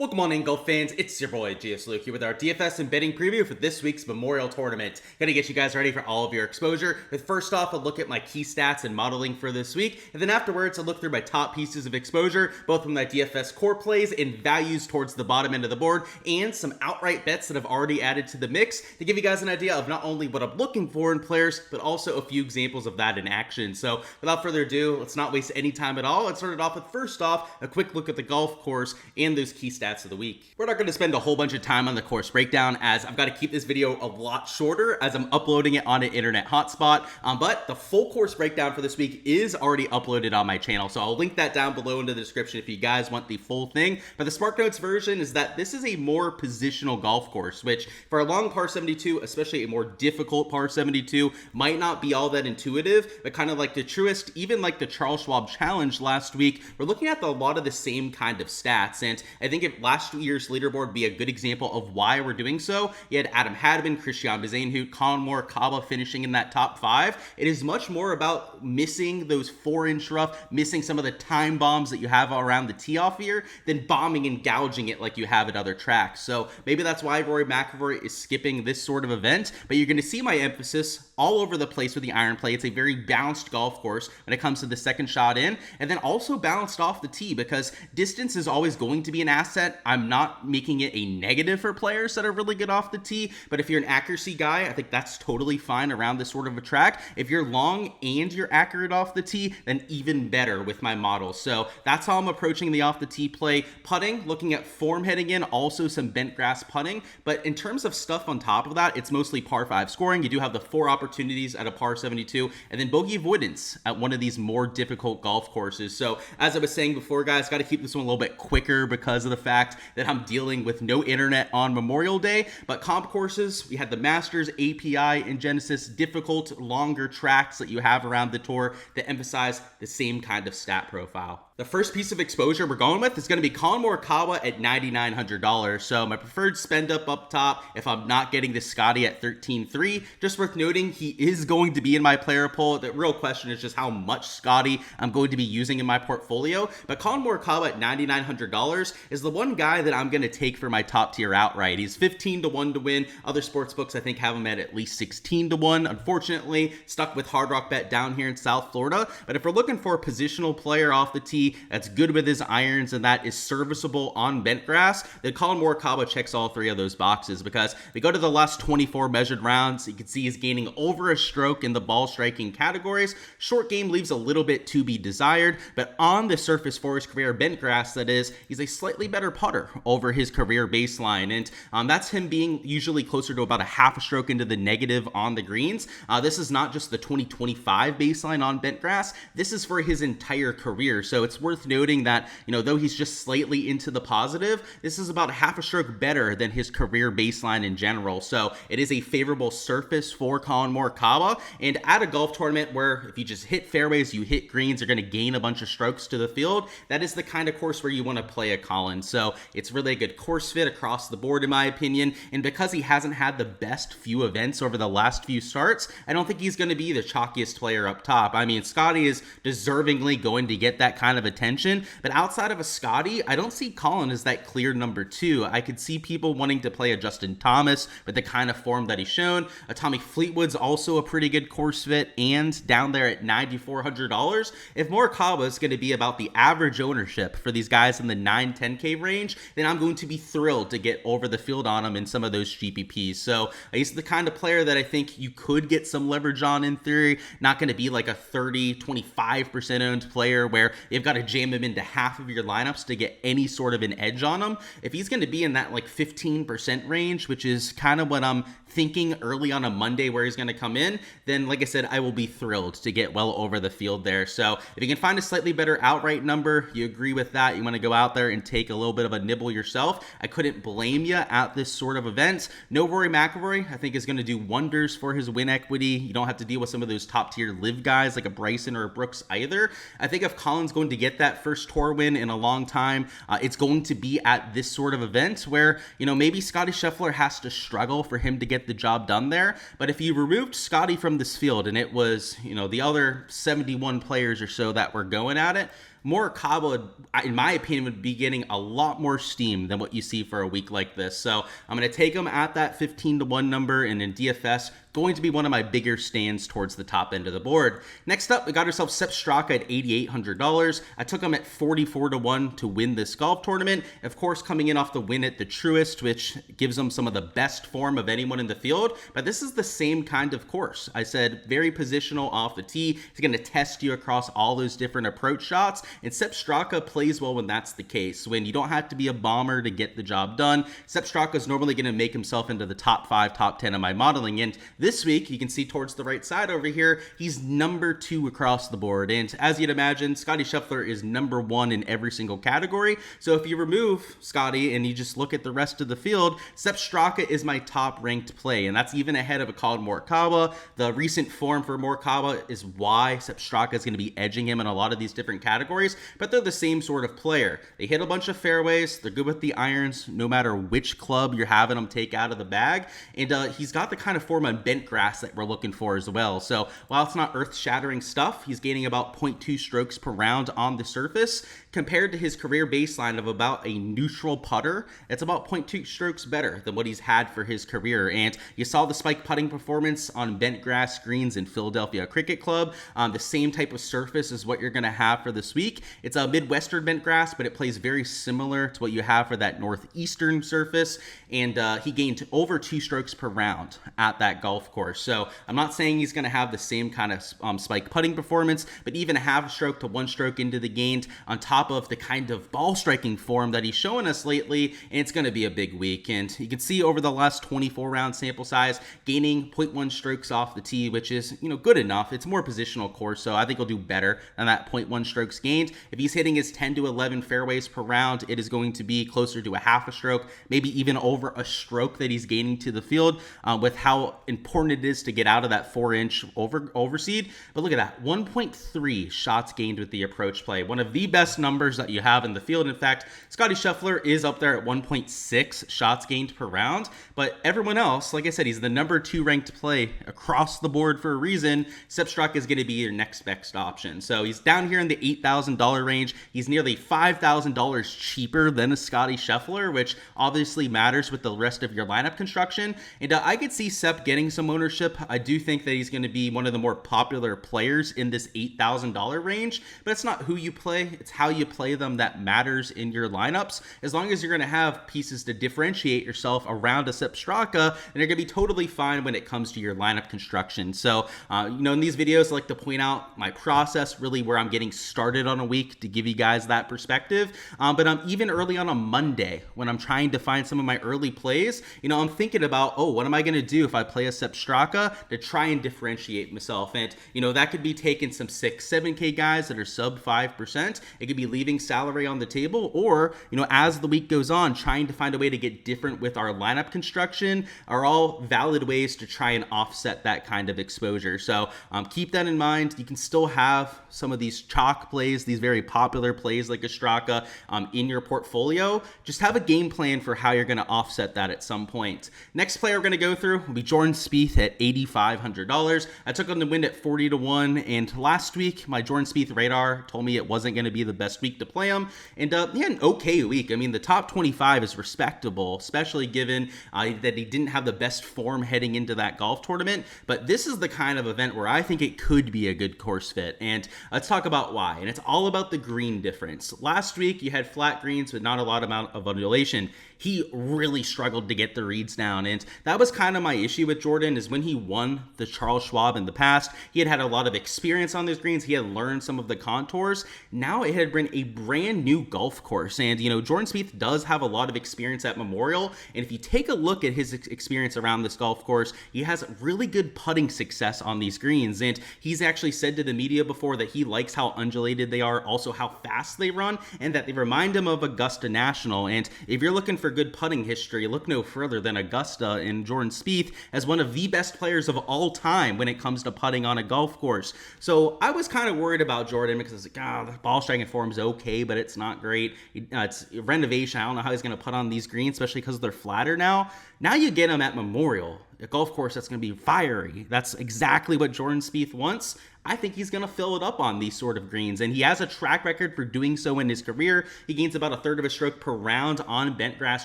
Welcome on in, golf fans. It's your boy Gsluke here with our DFS and betting preview for this week's Memorial Tournament. Gonna get you guys ready for all of your exposure. With first off, a look at my key stats and modeling for this week, and then afterwards, a look through my top pieces of exposure, both from my DFS core plays and values towards the bottom end of the board, and some outright bets that I've already added to the mix to give you guys an idea of not only what I'm looking for in players, but also a few examples of that in action. So without further ado, let's not waste any time at all. Let's start it off with first off, a quick look at the golf course and those key stats of the week. We're not going to spend a whole bunch of time on the course breakdown, as I've got to keep this video a lot shorter as I'm uploading it on an internet hotspot, but the full course breakdown for this week is already uploaded on my channel, so I'll link that down below in the description if you guys want the full thing. But the SparkNotes version is that this is a more positional golf course, which for a long par 72, especially a more difficult par 72, might not be all that intuitive, but kind of like the Truist, even like the Charles Schwab Challenge last week, we're looking at a lot of the same kind of stats. And I think if last year's leaderboard be a good example of why we're doing so, you had Adam Hadman, Christian Bezainhout, Colin Morikawa finishing in that top 5. It is much more about missing those 4-inch rough, missing some of the time bombs that you have around the tee off here, than bombing and gouging it like you have at other tracks. So maybe that's why Rory McIlroy is skipping this sort of event, but you're going to see my emphasis all over the place with the iron play. It's a very balanced golf course when it comes to the second shot in, and then also balanced off the tee, because distance is always going to be an asset. I'm not making it a negative for players that are really good off the tee, but if you're an accuracy guy, I think that's totally fine around this sort of a track. If you're long and you're accurate off the tee, then even better with my model. So that's how I'm approaching the off the tee play. Putting, looking at form heading in, also some bent grass putting, but in terms of stuff on top of that, it's mostly par 5 scoring. You do have the 4 opportunities at a par 72, and then bogey avoidance at one of these more difficult golf courses. So as I was saying before, guys, got to keep this one a little bit quicker because of the fact that I'm dealing with no internet on Memorial Day. But comp courses, we had the Masters, API, and Genesis, difficult, longer tracks that you have around the tour that emphasize the same kind of stat profile. The first piece of exposure we're going with is going to be Colin Morikawa at $9,900. So my preferred spend up top if I'm not getting the Scotty at 13.3. Just worth noting, he is going to be in my player pool. The real question is just how much Scotty I'm going to be using in my portfolio. But Colin Morikawa at $9,900 is the one guy that I'm going to take for my top tier outright. He's 15-1 to win. Other sports books I think have him at least 16-1. Unfortunately, stuck with Hard Rock Bet down here in South Florida. But if we're looking for a positional player off the tee that's good with his irons and that is serviceable on bent grass, then Colin Morikawa checks all 3 of those boxes, because if we go to the last 24 measured rounds, you can see he's gaining over a stroke in the ball striking categories. Short game leaves a little bit to be desired, but on the surface for his career bent grass, that is, he's a slightly better putter over his career baseline, and that's him being usually closer to about a half a stroke into the negative on the greens. This is not just the 2025 baseline on bent grass, this is for his entire career. So it's worth noting that, though he's just slightly into the positive, this is about half a stroke better than his career baseline in general. So it is a favorable surface for Colin Morikawa, and at a golf tournament where if you just hit fairways, you hit greens, you're going to gain a bunch of strokes to the field, that is the kind of course where you want to play a Colin. So it's really a good course fit across the board in my opinion, and because he hasn't had the best few events over the last few starts, I don't think he's going to be the chalkiest player up top. I mean, Scotty is deservingly going to get that kind of attention, but outside of a Scotty, I don't see Colin as that clear number 2. I could see people wanting to play a Justin Thomas with the kind of form that he's shown. A Tommy Fleetwood's also a pretty good course fit, and down there at $9,400. If Morikawa is going to be about the average ownership for these guys in the 9-10K range, then I'm going to be thrilled to get over the field on him in some of those GPPs. So he's the kind of player that I think you could get some leverage on in theory. Not going to be like a 30-25% owned player where you've got to jam him into half of your lineups to get any sort of an edge on him. If he's going to be in that like 15% range, which is kind of what I'm thinking early on a Monday where he's going to come in, then like I said, I will be thrilled to get well over the field there. So if you can find a slightly better outright number, you agree with that, you want to go out there and take a little bit of a nibble yourself, I couldn't blame you at this sort of event. No Rory McIlroy, I think, is going to do wonders for his win equity. You don't have to deal with some of those top tier live guys like a Bryson or a Brooks either. I think if Colin's going to get that first tour win in a long time, it's going to be at this sort of event where, maybe Scotty Scheffler has to struggle for him to get the job done there. But if you removed Scotty from this field and it was, the other 71 players or so that were going at it, Morikawa, in my opinion, would be getting a lot more steam than what you see for a week like this. So I'm going to take him at that 15-1 number, and in DFS, going to be one of my bigger stands towards the top end of the board. Next up, we got ourselves Sepp Straka at $8,800. I took him at 44-1 to win this golf tournament. Of course, coming in off the win at the Truist, which gives him some of the best form of anyone in the field. But this is the same kind of course. I said very positional off the tee. He's going to test you across all those different approach shots. And Sepp Straka plays well when that's the case. When you don't have to be a bomber to get the job done. Sepp Straka is normally going to make himself into the top 5, top 10 of my modeling. And this week, you can see towards the right side over here, he's number 2 across the board. And as you'd imagine, Scottie Scheffler is number 1 in every single category. So if you remove Scottie and you just look at the rest of the field, Sepp Straka is my top ranked play. And that's even ahead of a Colin Morikawa. The recent form for Morikawa is why Sepp Straka is going to be edging him in a lot of these different categories. But they're the same sort of player. They hit a bunch of fairways. They're good with the irons, no matter which club you're having them take out of the bag. And he's got the kind of form on bent grass that we're looking for as well. So while it's not earth-shattering stuff, he's gaining about 0.2 strokes per round on the surface compared to his career baseline of about a neutral putter. It's about 0.2 strokes better than what he's had for his career. And you saw the spike putting performance on bent grass greens in Philadelphia Cricket Club. The same type of surface is what you're going to have for this week. It's a Midwestern bent grass, but it plays very similar to what you have for that Northeastern surface. And he gained over 2 strokes per round at that golf course. So I'm not saying he's going to have the same kind of spike putting performance, but even a half a stroke to 1 stroke into the gained on top of the kind of ball striking form that he's showing us lately, and it's going to be a big week. And you can see over the last 24 round sample size, gaining 0.1 strokes off the tee, which is, good enough. It's a more positional course, so I think he'll do better than that 0.1 strokes gained. If he's hitting his 10 to 11 fairways per round, it is going to be closer to a half a stroke, maybe even over a stroke that he's gaining to the field, with how important it is to get out of that 4-inch overseed. But look at that, 1.3 shots gained with the approach play. One of the best numbers that you have in the field. In fact, Scottie Scheffler is up there at 1.6 shots gained per round, but everyone else, like I said, he's the number 2 ranked play across the board for a reason. Sepp Straka is going to be your next best option. So he's down here in the $8,000 range. He's nearly $5,000 cheaper than a Scottie Scheffler, which obviously matters with the rest of your lineup construction. And I could see Sepp getting some ownership. I do think that he's going to be one of the more popular players in this $8,000 range, but it's not who you play, it's how you play them that matters in your lineups. As long as you're going to have pieces to differentiate yourself around a Sepp Straka, then you're going to be totally fine when it comes to your lineup construction. So, in these videos, I like to point out my process, really where I'm getting started on a week to give you guys that perspective. But even early on a Monday, when I'm trying to find some of my early plays, I'm thinking about, what am I going to do if I play a Sepp Straka to try and differentiate myself? And, that could be taking some 6, 7K guys that are sub 5%. It could be leaving salary on the table, or, as the week goes on, trying to find a way to get different with our lineup construction are all valid ways to try and offset that kind of exposure. So keep that in mind. You can still have some of these chalk plays, these very popular plays like a Straka in your portfolio. Just have a game plan for how you're going to offset that at some point. Next player we're going to go through will be Jordan Spieth at $8,500. I took him to win at 40-1, and last week my Jordan Spieth radar told me it wasn't going to be the best week to play him, and he had an okay week. I mean, the top 25 is respectable, especially given that he didn't have the best form heading into that golf tournament. But this is the kind of event where I think it could be a good course fit, and let's talk about why. And it's all about the green difference. Last week you had flat greens but not a lot amount of undulation. He really struggled to get the reads down, and that was kind of my issue with Jordan. Is when he won the Charles Schwab in the past, he had a lot of experience on those greens. He had learned some of the contours. Now it had been a brand new golf course, and Jordan Spieth does have a lot of experience at Memorial, and if you take a look at his experience around this golf course, he has really good putting success on these greens, and he's actually said to the media before that he likes how undulated they are, also how fast they run, and that they remind him of Augusta National. And if you're looking for good putting history, look no further than Augusta and Jordan Spieth as one of the best players of all time when it comes to putting on a golf course. So I was kind of worried about Jordan because it's like, the ball striking form is okay, but it's not great. It's renovation. I don't know how he's going to put on these greens, especially because they're flatter now. Now you get him at Memorial, a golf course that's going to be fiery. That's exactly what Jordan Spieth wants. I think he's going to fill it up on these sort of greens. And he has a track record for doing so in his career. He gains about a third of a stroke per round on bent grass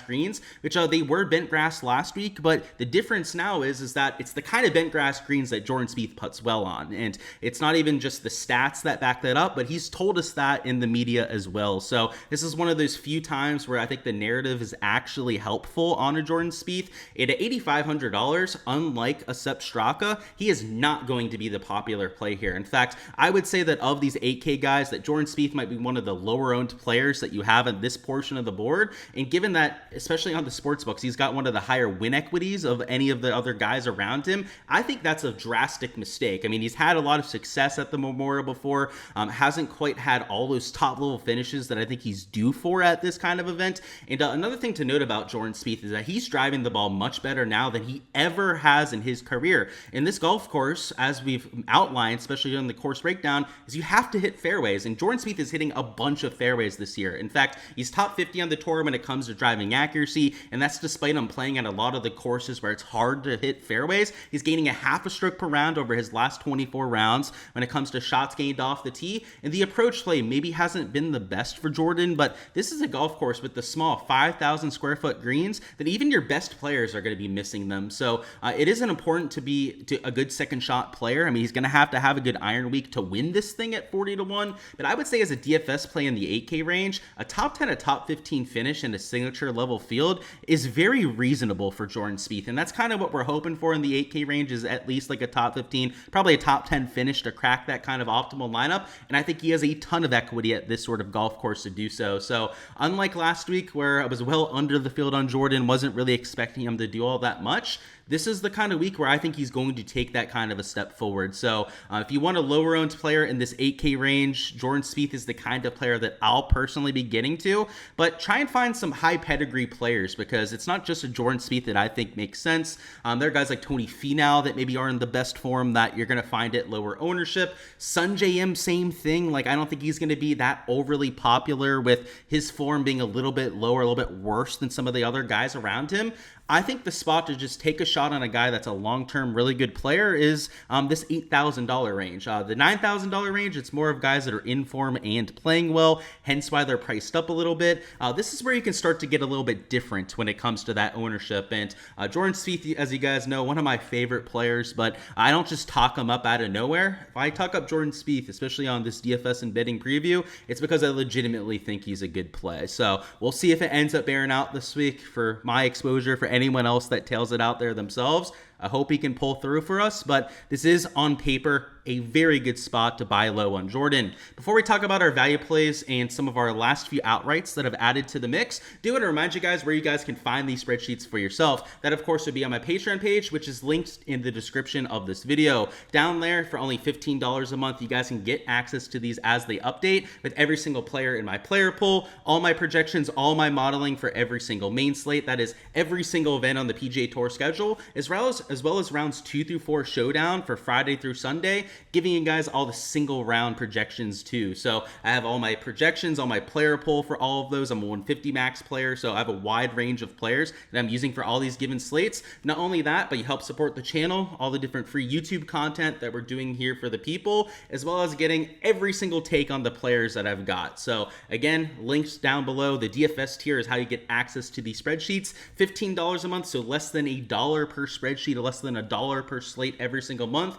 greens, which they were bent grass last week. But the difference now is that it's the kind of bent grass greens that Jordan Spieth puts well on. And it's not even just the stats that back that up, but he's told us that in the media as well. So this is one of those few times where I think the narrative is actually helpful on a Jordan Spieth. At $8,500, unlike a Sepp Straka, he is not going to be the popular play here. In fact, I would say that of these 8K guys, that Jordan Spieth might be one of the lower owned players that you have in this portion of the board. And given that, especially on the sports books, he's got one of the higher win equities of any of the other guys around him, I think that's a drastic mistake. I mean, he's had a lot of success at the Memorial before, hasn't quite had all those top level finishes that I think he's due for at this kind of event. And another thing to note about Jordan Spieth is that he's driving the ball much better now than he ever has in his career. In this golf course, as we've outlined, especially during the course breakdown, is you have to hit fairways, and Jordan Spieth is hitting a bunch of fairways this year. In fact, he's top 50 on the tour when it comes to driving accuracy, and that's despite him playing at a lot of the courses where it's hard to hit fairways. He's gaining a half a stroke per round over his last 24 rounds when it comes to shots gained off the tee, and the approach play maybe hasn't been the best for Jordan, but this is a golf course with the small 5,000 square foot greens that even your best players are going to be missing them. So it isn't important to be a good second shot player. I mean, he's going to have a good iron week to win this thing at 40-1, but I would say as a DFS play in the 8K range, a top 10, a top 15 finish in a signature level field is very reasonable for Jordan Spieth, and that's kind of what we're hoping for in the 8K range, is at least like a top 15, probably a top 10 finish to crack that kind of optimal lineup, and I think he has a ton of equity at this sort of golf course to do so. So unlike last week where I was well under the field on Jordan, wasn't really expecting him to do all that much, this is the kind of week where I think he's going to take that kind of a step forward. So if you want a lower owned player in this 8K range, Jordan Spieth is the kind of player that I'll personally be getting to, but try and find some high pedigree players, because it's not just a Jordan Spieth that I think makes sense. There are guys like Tony Finau that maybe are in the best form that you're going to find at lower ownership. Sungjae Im, same thing. Like, I don't think he's going to be that overly popular with his form being a little bit lower, a little bit worse than some of the other guys around him. I think the spot to just take a shot on a guy that's a long-term really good player is this $8,000 range. The $9,000 range, it's more of guys that are in form and playing well, hence why they're priced up a little bit. This is where you can start to get a little bit different when it comes to that ownership. And Jordan Spieth, as you guys know, one of my favorite players, but I don't just talk him up out of nowhere. If I talk up Jordan Spieth, especially on this DFS and betting preview, it's because I legitimately think he's a good play. So we'll see if it ends up bearing out this week for my exposure. For anyone else that tails it out there themselves, I hope he can pull through for us, but this is on paper a very good spot to buy low on Jordan. Before we talk about our value plays and some of our last few outrights that have added to the mix, do want to remind you guys where you guys can find these spreadsheets for yourself. That of course would be on my Patreon page, which is linked in the description of this video. Down there for only $15 a month, you guys can get access to these as they update with every single player in my player pool, all my projections, all my modeling for every single main slate. That is every single event on the PGA Tour schedule, as well as rounds 2 through 4 showdown for Friday through Sunday, giving you guys all the single round projections too. So I have all my projections on my player pool for all of those. I'm a 150 max player, so I have a wide range of players that I'm using for all these given slates. Not only that, but you help support the channel, all the different free YouTube content that we're doing here for the people, as well as getting every single take on the players that I've got. So again, links down below. The DFS tier is how you get access to these spreadsheets. $15 a month, so less than $1 per spreadsheet, less than $1 per slate every single month,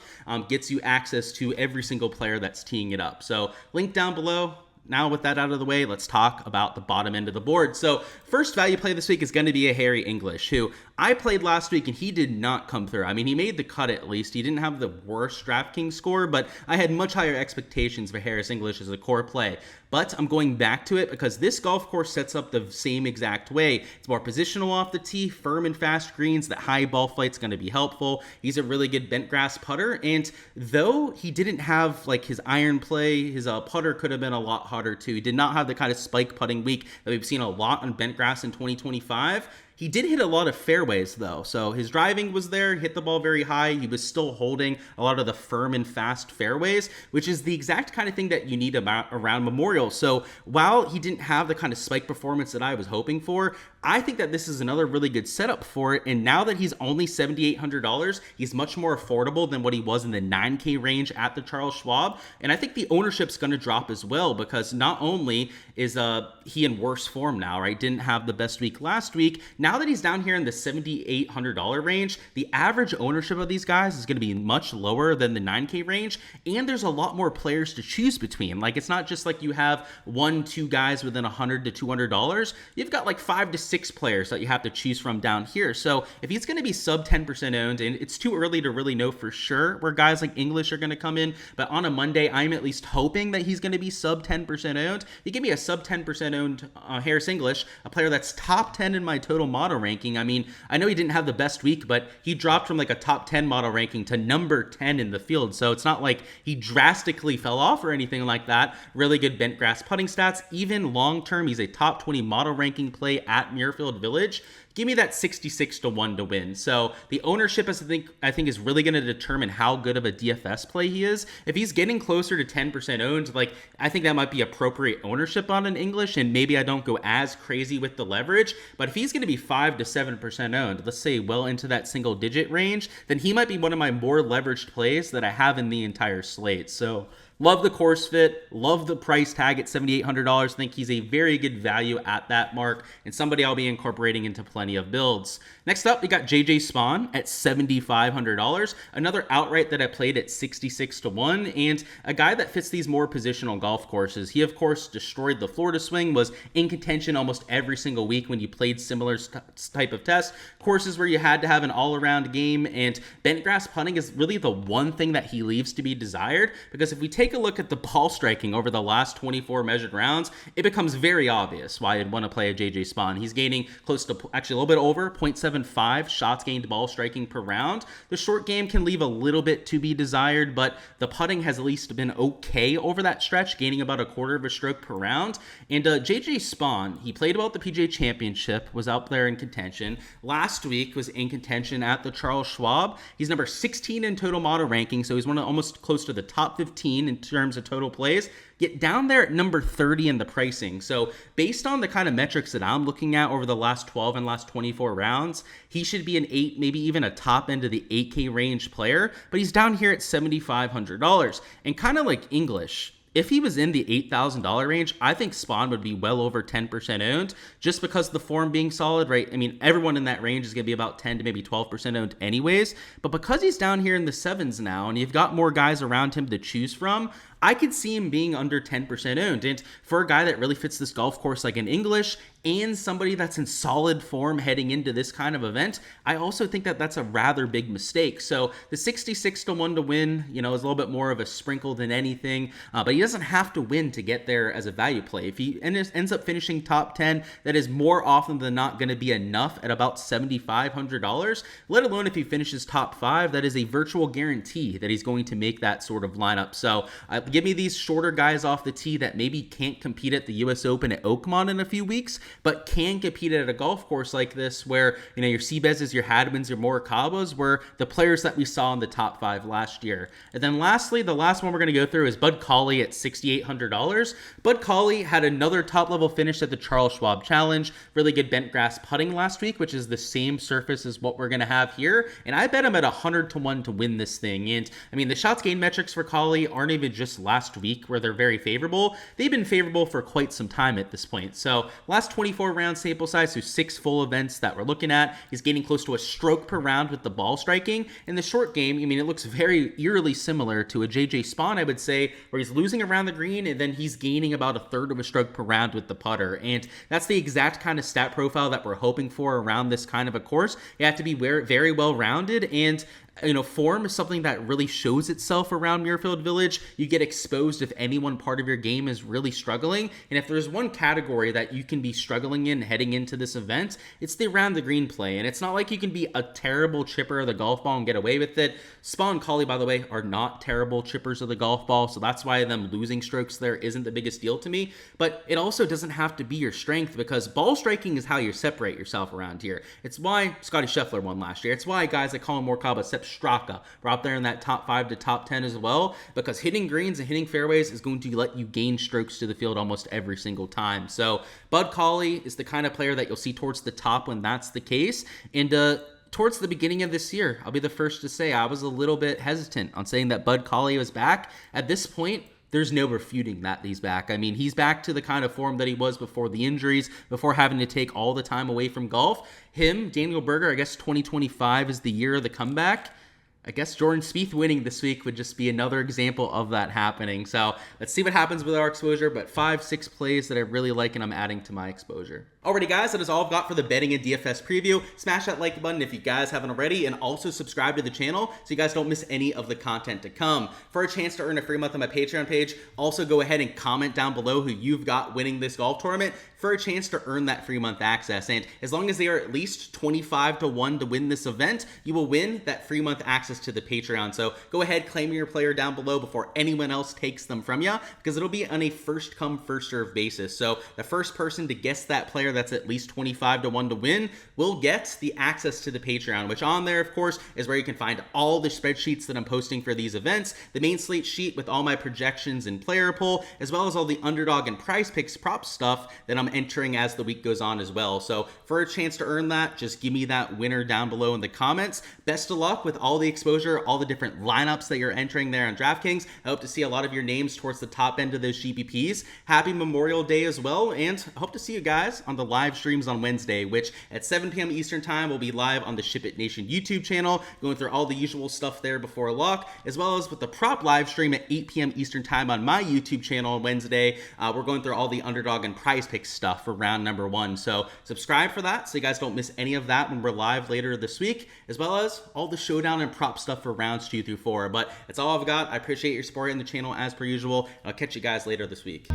gets you access to every single player that's teeing it up. So link down below. Now with that out of the way, let's talk about the bottom end of the board. So first value play this week is going to be a Harry English, who I played last week and he did not come through. I mean, he made the cut at least. He didn't have the worst Draftkings score, but I had much higher expectations for Harris English as a core play. But I'm going back to it because this golf course sets up the same exact way. It's more positional off the tee, firm and fast greens. That high ball flight's going to be helpful. He's a really good bent grass putter, and though he didn't have like his iron play, his putter could have been a lot harder too. He did not have the kind of spike putting week that we've seen a lot on bent grass in 2025. He did hit a lot of fairways though, so his driving was there, hit the ball very high. He was still holding a lot of the firm and fast fairways, which is the exact kind of thing that you need around Memorial. So while he didn't have the kind of spike performance that I was hoping for, I think that this is another really good setup for it. And now that he's only $7,800, he's much more affordable than what he was in the 9K range at the Charles Schwab. And I think the ownership's going to drop as well, because not only is he in worse form now, right? Didn't have the best week last week. Now that he's down here in the $7,800 range, the average ownership of these guys is going to be much lower than the 9K range. And there's a lot more players to choose between. Like, it's not just like you have 1-2 guys within $100 to $200. You've got like 5 to 6 players that you have to choose from down here. So if he's going to be sub 10% owned, and it's too early to really know for sure where guys like English are going to come in, but on a Monday, I'm at least hoping that he's going to be sub 10% owned. You give me a sub 10% owned Harris English, a player that's top 10 in my total model ranking. I mean, I know he didn't have the best week, but he dropped from like a top 10 model ranking to number 10 in the field. So it's not like he drastically fell off or anything like that. Really good bent grass putting stats. Even long term, he's a top 20 model ranking play at Muirfield Village. Give me that 66-1 to win. So the ownership I think is really going to determine how good of a DFS play he is. If he's getting closer to 10% owned, like, I think that might be appropriate ownership on an English, and maybe I don't go as crazy with the leverage. But if he's going to be 5 to 7% owned, let's say well into that single digit range, then he might be one of my more leveraged plays that I have in the entire slate. So love the course fit, love the price tag at $7,800. Think he's a very good value at that mark, and somebody I'll be incorporating into plenty of builds. Next up, we got JJ Spaun at $7,500. Another outright that I played at 66-1, and a guy that fits these more positional golf courses. He, of course, destroyed the Florida swing, was in contention almost every single week when you played similar type of tests. Courses where you had to have an all-around game, and bent grass putting is really the one thing that he leaves to be desired, because if we take a look at the ball striking over the last 24 measured rounds, it becomes very obvious why I'd want to play a JJ Spaun. He's gaining close to, actually a little bit over, 0.75 shots gained ball striking per round. The short game can leave a little bit to be desired, but the putting has at least been okay over that stretch, gaining about a quarter of a stroke per round. And JJ Spaun, he played about the PGA Championship, was out there in contention. Last week was in contention at the Charles Schwab. He's number 16 in total model ranking, so he's one of almost close to the top 15 in terms of total plays. Get down there at number 30 in the pricing. So based on the kind of metrics that I'm looking at over the last 12 and last 24 rounds, he should be an 8, maybe even a top end of the 8K range player, but he's down here at $7,500. And kind of like English, if he was in the $8,000 range, I think Spaun would be well over 10% owned, just because the form being solid, right? I mean, everyone in that range is going to be about 10 to maybe 12% owned anyways, but because he's down here in the 7s now, and you've got more guys around him to choose from, I could see him being under 10% owned. And for a guy that really fits this golf course like an English, and somebody that's in solid form heading into this kind of event, I also think that that's a rather big mistake. So the 66-1 to win, is a little bit more of a sprinkle than anything, but he doesn't have to win to get there as a value play. If he ends up finishing top 10, that is more often than not going to be enough at about $7,500, let alone if he finishes top 5, that is a virtual guarantee that he's going to make that sort of lineup. So give me these shorter guys off the tee that maybe can't compete at the US Open at Oakmont in a few weeks, but can compete at a golf course like this where, your Seabez's, your Hadmans, your Morikawas were the players that we saw in the top 5 last year. And then lastly, the last one we're going to go through is Bud Cauley at $6,800. Bud Cauley had another top-level finish at the Charles Schwab Challenge. Really good bent grass putting last week, which is the same surface as what we're going to have here. And I bet him at 100-1 to win this thing. And, the shots gained metrics for Cauley aren't even just last week where they're very favorable. They've been favorable for quite some time at this point. So last 24 round sample size, so 6 full events that we're looking at. He's gaining close to a stroke per round with the ball striking. In the short game, it looks very eerily similar to a JJ Spaun, I would say, where he's losing around the green and then he's gaining about a third of a stroke per round with the putter. And that's the exact kind of stat profile that we're hoping for around this kind of a course. You have to be very well rounded, and form is something that really shows itself around Muirfield Village. You get exposed if any one part of your game is really struggling. And if there's one category that you can be struggling in heading into this event, it's the around the green play. And it's not like you can be a terrible chipper of the golf ball and get away with it. Spaun and Cauley, by the way, are not terrible chippers of the golf ball, so that's why them losing strokes there isn't the biggest deal to me. But it also doesn't have to be your strength, because ball striking is how you separate yourself around here. It's why Scotty Scheffler won last year. It's why guys like Colin Morikawa set except Straka. We're up there in that top 5 to top 10 as well, because hitting greens and hitting fairways is going to let you gain strokes to the field almost every single time. So Bud Cauley is the kind of player that you'll see towards the top when that's the case. And towards the beginning of this year, I'll be the first to say I was a little bit hesitant on saying that Bud Cauley was back. At this point, there's no refuting that he's back. I mean, he's back to the kind of form that he was before the injuries, before having to take all the time away from golf. Him, Daniel Berger, I guess 2025 is the year of the comeback. I guess Jordan Spieth winning this week would just be another example of that happening. So let's see what happens with our exposure, but 5-6 plays that I really like and I'm adding to my exposure. Alrighty guys, that is all I've got for the betting and DFS preview. Smash that like button if you guys haven't already, and also subscribe to the channel so you guys don't miss any of the content to come. For a chance to earn a free month on my Patreon page, also go ahead and comment down below who you've got winning this golf tournament for a chance to earn that free month access. And as long as they are at least 25 to 1 to win this event, you will win that free month access to the Patreon. So go ahead, claim your player down below before anyone else takes them from you, because it'll be on a first come, first serve basis. So the first person to guess that player that's at least 25 to 1 to win will get the access to the Patreon, which on there, of course, is where you can find all the spreadsheets that I'm posting for these events, the main slate sheet with all my projections and player pool, as well as all the underdog and price picks prop stuff that I'm entering as the week goes on as well. So for a chance to earn that, just give me that winner down below in the comments. Best of luck with all the exposure, all the different lineups that you're entering there on Draftkings. I hope to see a lot of your names towards the top end of those GPPs. Happy Memorial Day as well, and I hope to see you guys on the live streams on Wednesday, which at 7 p.m. Eastern time will be live on the Ship It Nation YouTube channel, going through all the usual stuff there before lock, as well as with the prop live stream at 8 p.m. Eastern time on my YouTube channel on Wednesday. We're going through all the underdog and prize pick stuff for round number 1. So subscribe for that so you guys don't miss any of that when we're live later this week, as well as all the showdown and prop stuff for rounds 2 through 4. But that's all I've got. I appreciate your support in the channel as per usual. I'll catch you guys later this week.